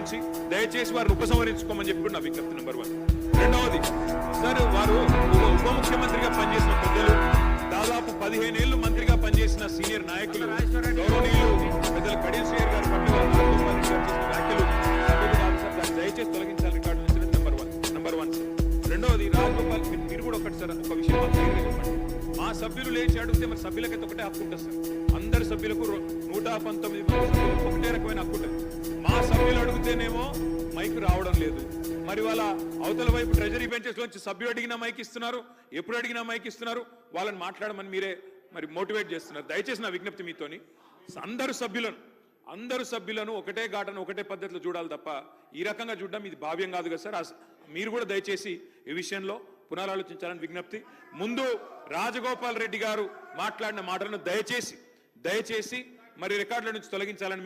నుంచి దయచేసి వారిని ఉపసంహరించుకోమని చెప్పి నా విజ్ఞప్తి నెంబర్ 1. రెండవది సార్, వారు ఉప ముఖ్యమంత్రిగా పనిచేసిన పెద్దలు, దాదాపు 15 ఏళ్లు మంత్రిగా పనిచేసిన సీనియర్ నాయకులు, గౌరవనీయులు పెద్దలు కడియం శ్రీహరి గారి పట్ల వ్యాఖ్యలు దాన్ని దయచేసి తొలగించాలని రికార్డు నుంచి నెంబర్ 1 సార్. రెండవది రాజగోపాల్, మీరు కూడా ఒకటి సార్ ఒక విషయం చెప్పండి. మా సభ్యులు లేచి అడిగితే మరి సభ్యులకైతే ఒకటే హక్కు ఉంటుంది సార్. అందరి సభ్యులకు 119 సభ్యులకు ఒకటే రకమైన హక్కు ఉంటుంది. మా సభ్యులు అడిగితేనేమో మైక్ రావడం లేదు. మరి వాళ్ళ అవతల వైపు ట్రెజరీ బెంచెస్ లోంచి సభ్యులు అడిగినా మైక్ ఇస్తున్నారు, ఎప్పుడు అడిగినా మైక్ ఇస్తున్నారు. వాళ్ళని మాట్లాడమని మీరే మరి మోటివేట్ చేస్తున్నారు. దయచేసి నా విజ్ఞప్తి మీతోని, అందరు సభ్యులను ఒకటే ఘాటను ఒకటే పద్ధతిలో చూడాలి తప్ప ఈ రకంగా చూడడం ఇది భావ్యం కాదు కదా సార్. మీరు కూడా దయచేసి ఈ విషయంలో పునరాలోచించాలని విజ్ఞప్తి. ముందు రాజగోపాల్ రెడ్డి గారు మాట్లాడిన మాటలను దయచేసి మరి రికార్డుల నుంచి తొలగించాలని